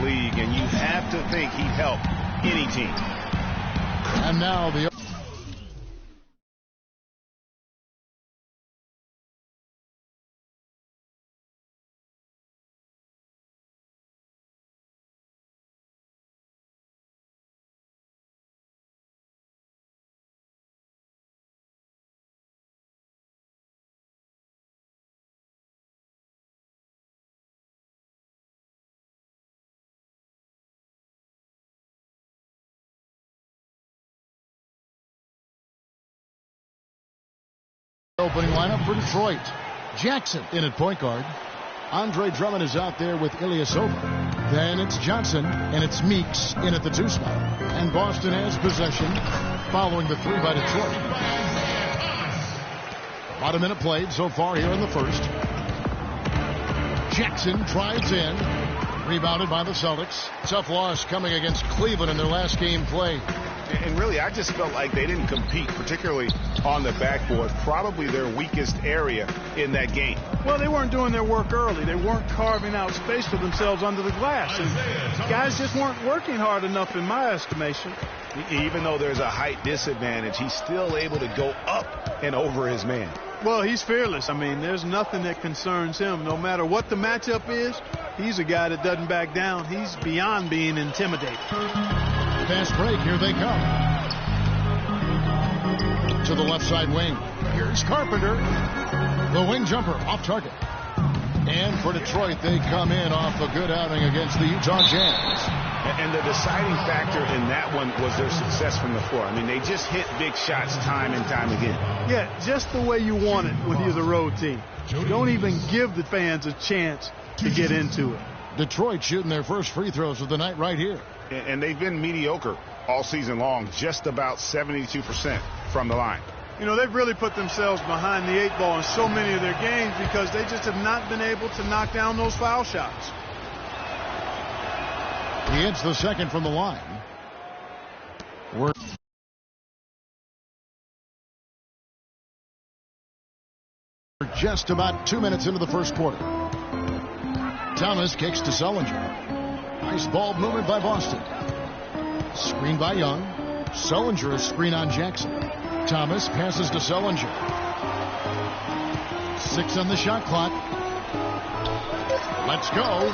league, and you have to think he'd help any team. And now the opening lineup for Detroit. Jackson in at point guard. Andre Drummond is out there with Ilyasova. Then it's Johnson, and it's Meeks in at the 2 spot. And Boston has possession following the 3 by Detroit. About a minute played so far here in the first. Jackson drives in. Rebounded by the Celtics. Tough loss coming against Cleveland in their last game played. And really, I just felt like they didn't compete, particularly on the backboard. Probably their weakest area in that game. Well, they weren't doing their work early. They weren't carving out space for themselves under the glass. And guys just weren't working hard enough in my estimation. Even though there's a height disadvantage, he's still able to go up and over his man. Well, he's fearless. I mean, there's nothing that concerns him. No matter what the matchup is, he's a guy that doesn't back down. He's beyond being intimidated. Fast break. Here they come. To the left side wing. Here's Carpenter. The wing jumper off target. And for Detroit, they come in off a good outing against the Utah Jazz. And the deciding factor in that one was their success from the floor. I mean, they just hit big shots time and time again. Yeah, just the way you want it when you're the road team. Don't even give the fans a chance to get into it. Detroit shooting their first free throws of the night right here. And they've been mediocre all season long, just about 72% from the line. You know, they've really put themselves behind the 8 ball in so many of their games because they just have not been able to knock down those foul shots. He hits the second from the line. We're just about 2 minutes into the first quarter. Thomas kicks to Sullinger. Nice ball movement by Boston. Screen by Young. Sullinger is screen on Jackson. Thomas passes to Sullinger. 6 on the shot clock. Let's go.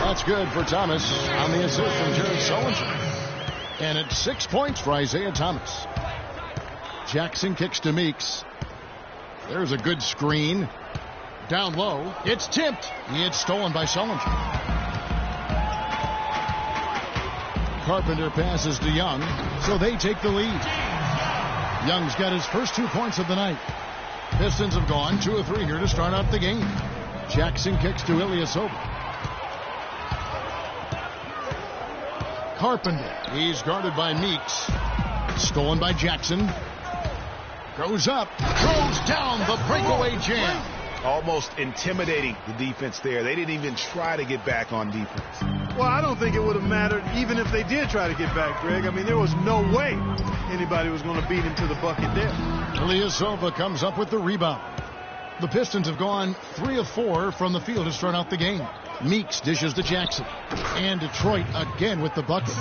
That's good for Thomas on the assist from Jared Sullinger. And it's 6 points for Isaiah Thomas. Jackson kicks to Meeks. There's a good screen. Down low. It's tipped. It's stolen by Sullinger. Carpenter passes to Young, so they take the lead. Young's got his first 2 points of the night. Pistons have gone 2 of 3 here to start out the game. Jackson kicks to Ilyasova. Carpenter. He's guarded by Meeks. Stolen by Jackson. Goes up. Throws down the breakaway jam. Almost intimidating the defense there. They didn't even try to get back on defense. Well, I don't think it would have mattered even if they did try to get back, Greg. I mean, there was no way anybody was going to beat him to the bucket there. Ilyasova comes up with the rebound. The Pistons have gone 3 of 4 from the field to start out the game. Meeks dishes to Jackson. And Detroit again with the bucket.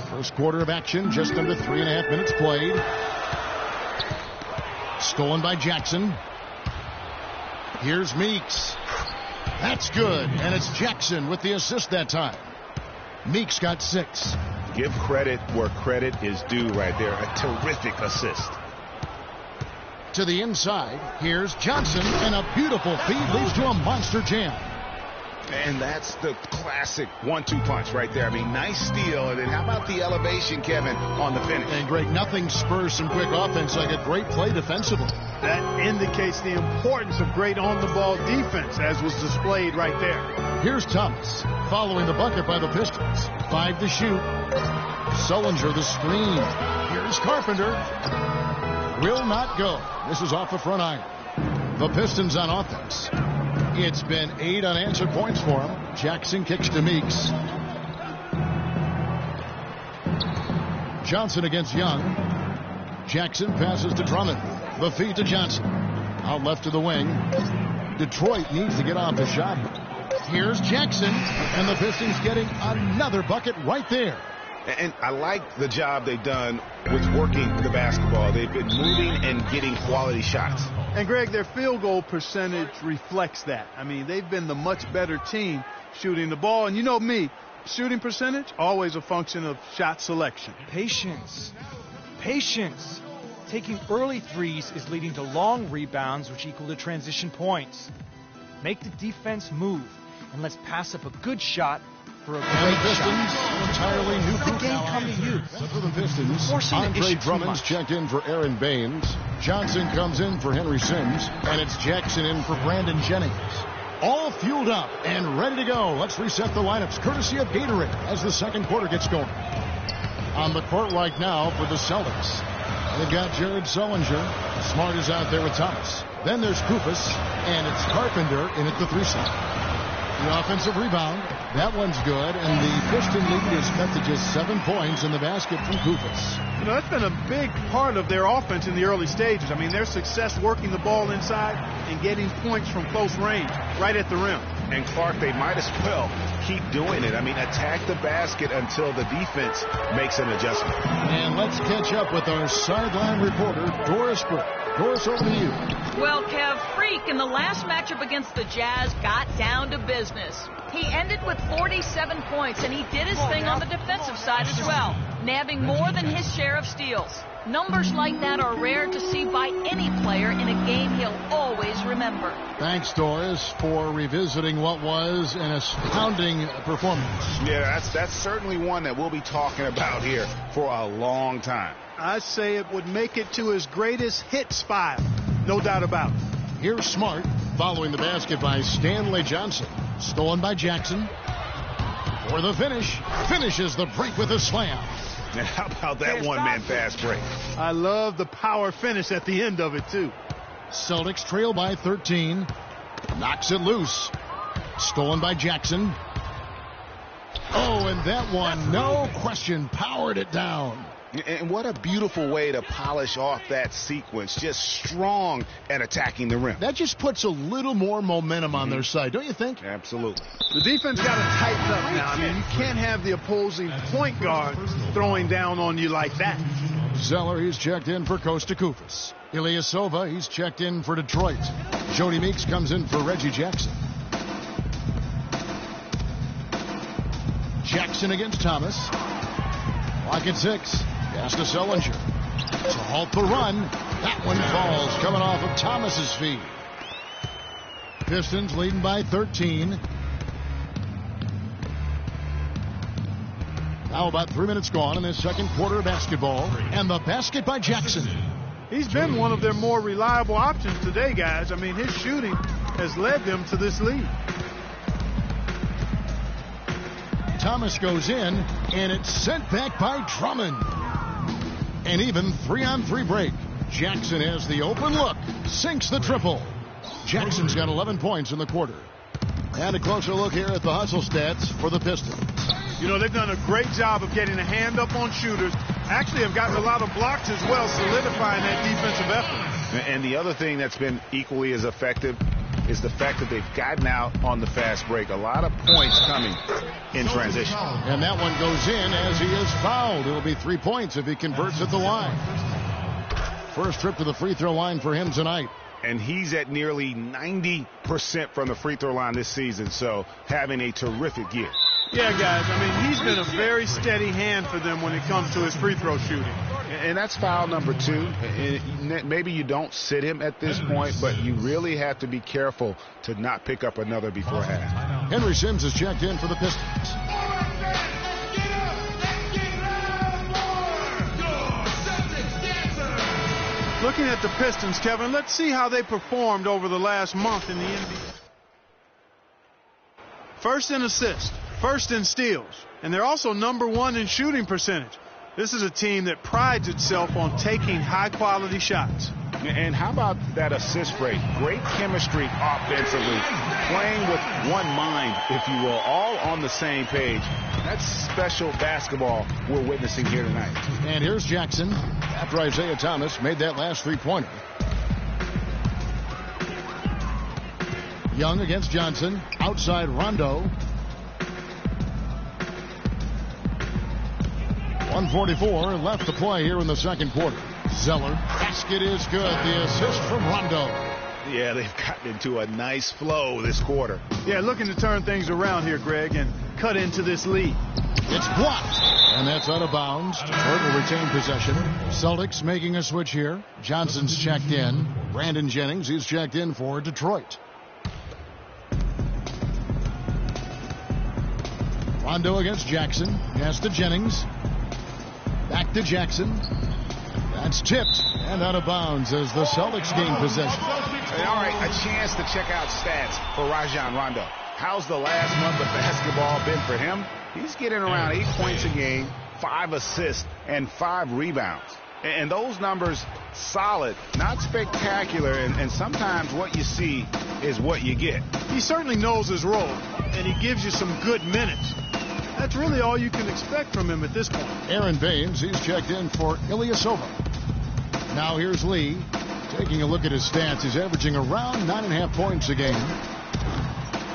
First quarter of action, just under 3.5 minutes played. Stolen by Jackson. Here's Meeks. That's good. And it's Jackson with the assist that time. Meeks got 6. Give credit where credit is due right there. A terrific assist. To the inside, here's Johnson, and a beautiful feed leads to a monster jam. And that's the classic 1-2 punch right there. I mean, nice steal. And then how about the elevation, Kevin, on the finish? And Greg, nothing spurs some quick offense like a great play defensively. That indicates the importance of great on-the-ball defense, as was displayed right there. Here's Thomas, following the bucket by the Pistons. 5 to shoot. Sullinger the screen. Here's Carpenter. Will not go. This is off the front iron. The Pistons on offense. It's been 8 unanswered points for him. Jackson kicks to Meeks. Johnson against Young. Jackson passes to Drummond. The feed to Johnson. Out left to the wing. Detroit needs to get off the shot here. Here's Jackson, and the Pistons getting another bucket right there. And I like the job they've done with working the basketball. They've been moving and getting quality shots. And, Greg, their field goal percentage reflects that. I mean, they've been the much better team shooting the ball. And you know me, shooting percentage, always a function of shot selection. Patience. Patience. Taking early threes is leading to long rebounds, which equal to transition points. Make the defense move, and let's pass up a good shot for a And the great Pistons, shot. entirely new Let the group game now. come to you. For the Pistons, Forcing the Andre issue too Drummond's much. checked in for Aaron Baines. Johnson comes in for Henry Sims, and it's Jackson in for Brandon Jennings. All fueled up and ready to go. Let's reset the lineups, courtesy of Gatorade, as the second quarter gets going. On the court right now for the Celtics, they've got Jared Sullinger. Smart is out there with Thomas. Then there's Kufis, and it's Carpenter in at the 3 slot. The offensive rebound, that one's good, and the Piston lead is cut to just 7 points in the basket from Kufis. You know, that's been a big part of their offense in the early stages. I mean, their success working the ball inside and getting points from close range, right at the rim. And Clark, they might as well keep doing it. I mean, attack the basket until the defense makes an adjustment. And let's catch up with our sideline reporter, Doris Burke. Doris, over to you. Well, Kev, Freak in the last matchup against the Jazz got down to business. He ended with 47 points, and he did his thing on the defensive side as well, nabbing more than his share of steals. Numbers like that are rare to see by any player in a game he'll always remember. Thanks, Doris, for revisiting what was an astounding performance. Yeah, that's certainly one that we'll be talking about here for a long time. I'd say it would make it to his greatest hits file. No doubt about it. Here's Smart, following the basket by Stanley Johnson. Stolen by Jackson. For the finish. Finishes the break with a slam. And how about that one-man fast break? I love the power finish at the end of it, too. Celtics trail by 13. Knocks it loose. Stolen by Jackson. Oh, and that one, no question, powered it down. And what a beautiful way to polish off that sequence. Just strong at attacking the rim. That just puts a little more momentum on their side, don't you think? Absolutely. The defense got to tighten up now. I mean, you can't have the opposing point guard throwing down on you like that. Zeller, he's checked in for Costa Kufis. Ilyasova, he's checked in for Detroit. Jody Meeks comes in for Reggie Jackson. Jackson against Thomas. Clock at 6. Pass to Sullinger. To halt the run. That one falls, coming off of Thomas's feet. Pistons leading by 13. Now about 3 minutes gone in this second quarter of basketball. And the basket by Jackson. He's been one of their more reliable options today, guys. I mean, his shooting has led them to this lead. Thomas goes in, and it's sent back by Drummond. An even 3-on-3 break. Jackson has the open look, sinks the triple. Jackson's got 11 points in the quarter. And a closer look here at the hustle stats for the Pistons. You know, they've done a great job of getting a hand up on shooters. Actually have gotten a lot of blocks as well, solidifying that defensive effort. And the other thing that's been equally as effective is the fact that they've gotten out on the fast break. A lot of points coming in transition. And that one goes in as he is fouled. It'll be 3 points if he converts at the line. First trip to the free throw line for him tonight. And he's at nearly 90% from the free throw line this season, so having a terrific year. Yeah, guys, I mean, he's been a very steady hand for them when it comes to his free throw shooting. And that's foul number 2. Maybe you don't sit him at this point, but you really have to be careful to not pick up another before half. Henry Sims is checked in for the Pistons. Looking at the Pistons, Kevin, let's see how they performed over the last month in the NBA. First in assists, first in steals, and they're also #1 in shooting percentage. This is a team that prides itself on taking high-quality shots. And how about that assist rate? Great chemistry offensively, playing with one mind, if you will, all on the same page. That's special basketball we're witnessing here tonight. And here's Jackson after Isaiah Thomas made that last three-pointer. Young against Johnson. Outside Rondo. 1:44 left to play here in the second quarter. Zeller. Basket is good. The assist from Rondo. Yeah, they've gotten into a nice flow this quarter. Yeah, looking to turn things around here, Greg, and cut into this lead. It's blocked. And that's out of bounds. Detroit will retain possession. Celtics making a switch here. Johnson's checked in. Brandon Jennings, he's checked in for Detroit. Rondo against Jackson. Pass to Jennings. Back to Jackson. That's tipped and out of bounds as the Celtics gain possession. All right, a chance to check out stats for Rajon Rondo. How's the last month of basketball been for him? He's getting around 8 points a game, 5 assists, and 5 rebounds. And those numbers, solid, not spectacular, and sometimes what you see is what you get. He certainly knows his role, and he gives you some good minutes. That's really all you can expect from him at this point. Aaron Baines, he's checked in for Ilyasova. Now here's Lee. Taking a look at his stats, he's averaging around 9.5 points a game.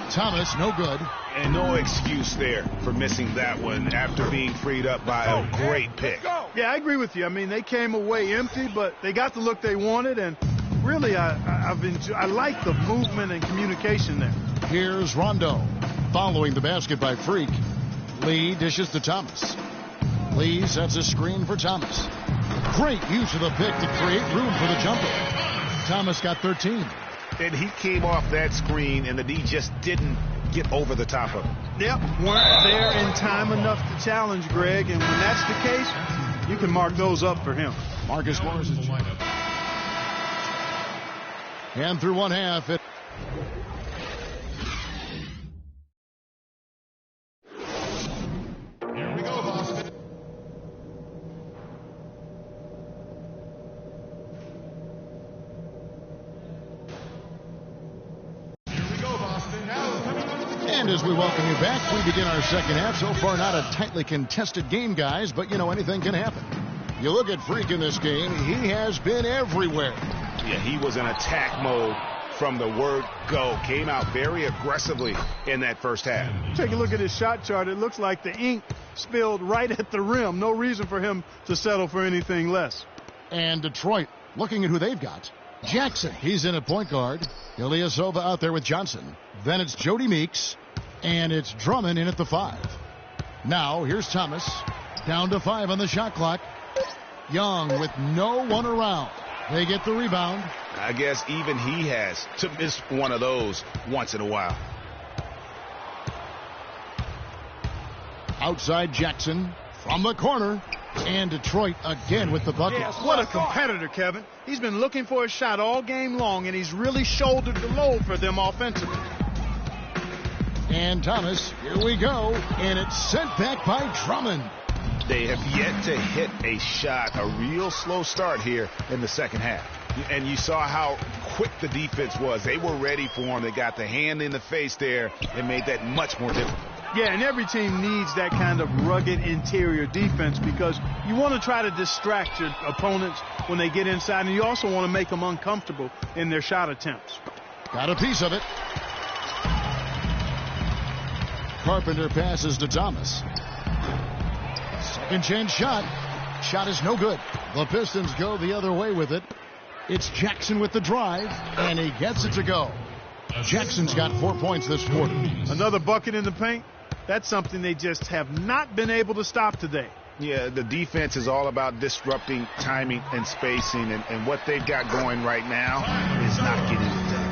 Thomas, no good. And no excuse there for missing that one after being freed up by a great pick. Yeah, I agree with you. I mean, they came away empty, but they got the look they wanted, and really, I like the movement and communication there. Here's Rondo. Following the basket by Freak. Lee dishes to Thomas. Lee sets a screen for Thomas. Great use of the pick to create room for the jumper. Thomas got 13. And he came off that screen, and the D just didn't get over the top of it. Yep, weren't there in time enough to challenge Greg, and when that's the case, you can mark those up for him. Marcus Morris is and through one half. Here we go, Boston. And as we welcome you back, we begin our second half. So far, not a tightly contested game, guys, but, you know, anything can happen. You look at Freak in this game, he has been everywhere. Yeah, he was in attack mode from the word go. Came out very aggressively in that first half. Take a look at his shot chart. It looks like the ink spilled right at the rim. No reason for him to settle for anything less. And Detroit, looking at who they've got. Jackson, he's in at point guard. Ilyasova out there with Johnson. Then it's Jody Meeks. And it's Drummond in at the 5. Now, here's Thomas. Down to 5 on the shot clock. Young with no one around. They get the rebound. I guess even he has to miss one of those once in a while. Outside Jackson from the corner. And Detroit again with the bucket. Yes, what a competitor, Kevin. He's been looking for a shot all game long, and he's really shouldered the load for them offensively. And Thomas, here we go, and it's sent back by Drummond. They have yet to hit a shot, a real slow start here in the second half. And you saw how quick the defense was. They were ready for him. They got the hand in the face there and made that much more difficult. Yeah, and every team needs that kind of rugged interior defense because you want to try to distract your opponents when they get inside, and you also want to make them uncomfortable in their shot attempts. Got a piece of it. Carpenter passes to Thomas. Second chance shot. Shot is no good. The Pistons go the other way with it. It's Jackson with the drive, and he gets it to go. Jackson's got 4 points this quarter. Another bucket in the paint. That's something they just have not been able to stop today. Yeah, the defense is all about disrupting timing and spacing, and what they've got going right now is not getting it done.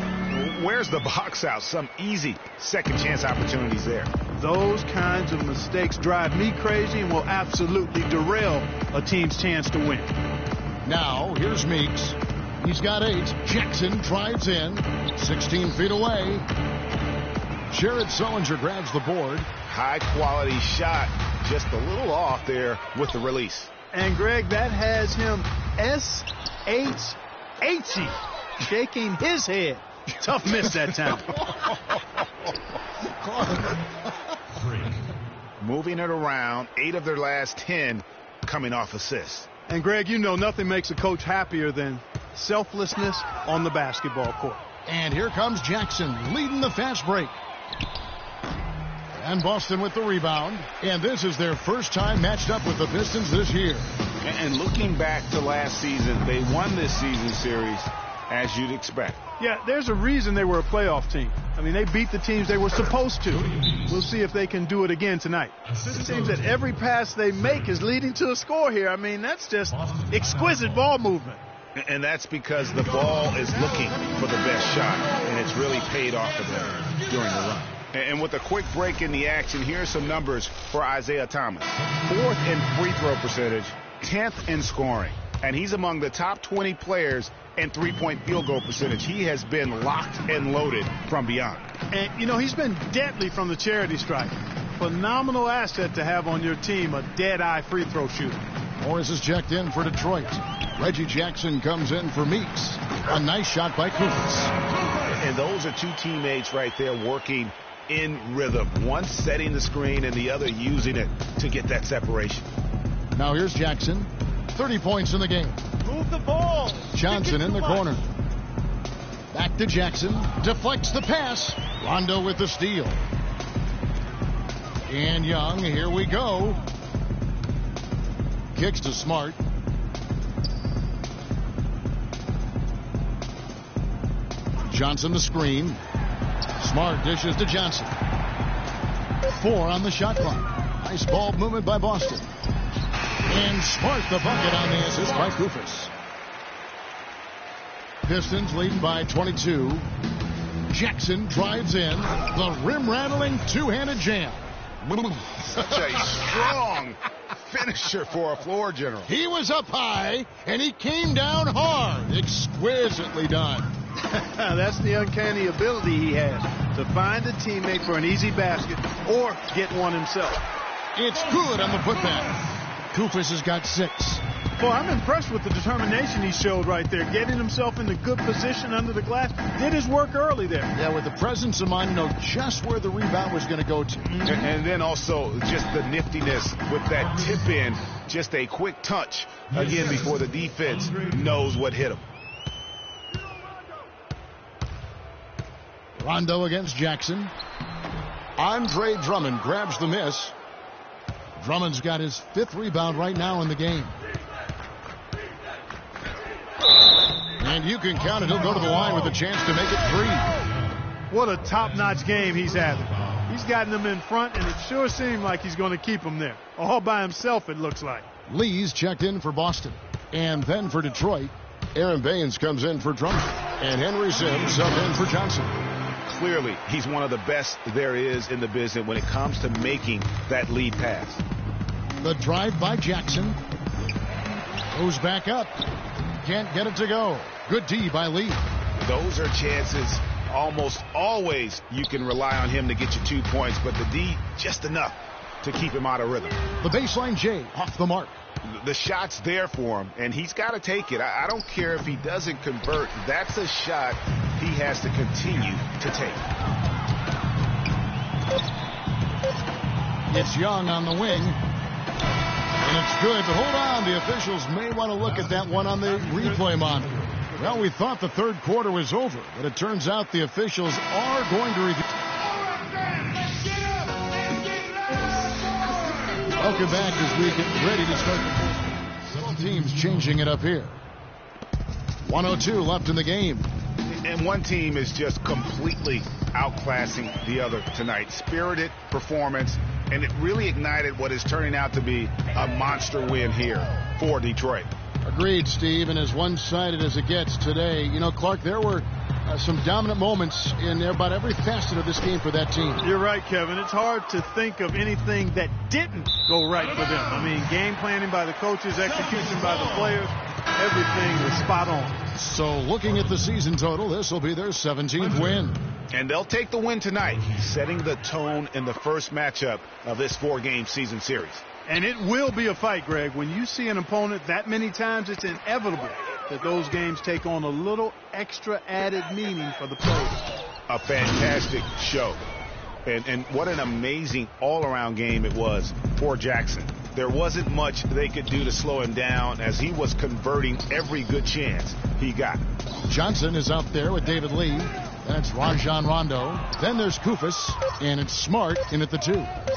Where's the box out? Some easy second chance opportunities there. Those kinds of mistakes drive me crazy and will absolutely derail a team's chance to win. Now, here's Meeks. He's got 8. Jackson drives in. 16 feet away. Jared Sullinger grabs the board. High quality shot. Just a little off there with the release. And Greg, that has him S-H-H-Y, shaking his head. Tough miss that time. Moving it around, 8 of their last 10 coming off assists. And Greg, you know nothing makes a coach happier than selflessness on the basketball court. And here comes Jackson leading the fast break. And Boston with the rebound. And this is their first time matched up with the Pistons this year. And looking back to last season, they won this season series as you'd expect. Yeah, there's a reason they were a playoff team. I mean, they beat the teams they were supposed to. We'll see if they can do it again tonight. It seems that every pass they make is leading to a score here. I mean, that's just exquisite ball movement. And that's because the ball is looking for the best shot, and it's really paid off for them during the run. And with a quick break in the action, here's some numbers for Isaiah Thomas. 4th in free throw percentage, 10th in scoring. And he's among the top 20 players in three-point field goal percentage. He has been locked and loaded from beyond. And, you know, he's been deadly from the charity stripe. Phenomenal asset to have on your team, a dead-eye free throw shooter. Morris is checked in for Detroit. Reggie Jackson comes in for Meeks. A nice shot by Kufis. And those are two teammates right there working in rhythm. One setting the screen and the other using it to get that separation. Now here's Jackson. 30 points in the game. Move the ball. Johnson in the corner. Back to Jackson. Deflects the pass. Rondo with the steal. And Young, here we go. Kicks to Smart. Johnson the screen. Smart dishes to Johnson. 4 on the shot clock. Nice ball movement by Boston. And Smart the bucket on the assist by Kufis. Pistons leading by 22. Jackson drives in. The rim-rattling two-handed jam. Such a strong finisher for a floor general. He was up high, and he came down hard. Exquisitely done. That's the uncanny ability he has to find a teammate for an easy basket or get one himself. It's good on the putback. Kufis has got 6. Boy, I'm impressed with the determination he showed right there, getting himself in the good position under the glass. Did his work early there. Yeah, with the presence of mind, know just where the rebound was going to go to. And then also just the niftiness with that tip in, just a quick touch again before the defense knows what hit him. Rondo against Jackson. Andre Drummond grabs the miss. Drummond's got his 5th rebound right now in the game. And you can count it. He'll go to the line with a chance to make it 3. What a top-notch game he's having. He's gotten them in front, and it sure seemed like he's going to keep them there. All by himself, it looks like. Lee's checked in for Boston. And then for Detroit, Aaron Baines comes in for Drummond. And Henry Sims sub in for Johnson. Clearly, he's one of the best there is in the business when it comes to making that lead pass. The drive by Jackson. Goes back up. Can't get it to go. Good D by Lee. Those are chances almost always you can rely on him to get you 2 points, but the D just enough to keep him out of rhythm. The baseline J off the mark. The shot's there for him, and he's got to take it. I don't care if he doesn't convert. That's a shot he has to continue to take. It's Young on the wing. And it's good, but hold on. The officials may want to look at that one on the replay monitor. Well, we thought the third quarter was over, but it turns out the officials are going to review. Welcome back as we get ready to start. Both teams changing it up here. 1:02 left in the game. And one team is just completely outclassing the other tonight. Spirited performance, and it really ignited what is turning out to be a monster win here for Detroit. Agreed, Steve, and as one-sided as it gets today. You know, Clark, there were some dominant moments in about every facet of this game for that team. You're right, Kevin. It's hard to think of anything that didn't go right for them. I mean, game planning by the coaches, execution by the players, everything was spot on. So looking at the season total, this will be their 17th win. And they'll take the win tonight, setting the tone in the first matchup of this 4-game season series. And it will be a fight, Greg. When you see an opponent that many times, it's inevitable that those games take on a little extra added meaning for the players. A fantastic show. And what an amazing all-around game it was for Jackson. there wasn't much they could do to slow him down as he was converting every good chance he got. Johnson is out there with David Lee. Then it's Rajon Rondo. Then there's Kufis. And it's Smart in at the 2.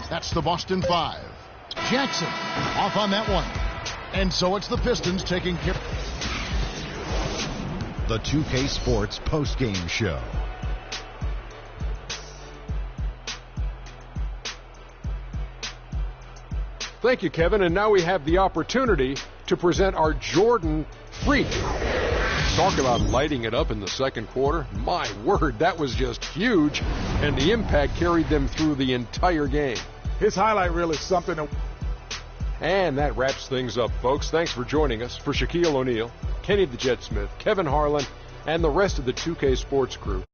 That's the Boston 5. Jackson off on that one. And so it's the Pistons taking care. The 2K Sports postgame show. Thank you, Kevin. And now we have the opportunity to present our Jordan Freak. Talk about lighting it up in the second quarter. My word, that was just huge. And the impact carried them through the entire game. His highlight reel is something. And that wraps things up, folks. Thanks for joining us. For Shaquille O'Neal, Kenny the Jet Smith, Kevin Harlan, and the rest of the 2K Sports crew.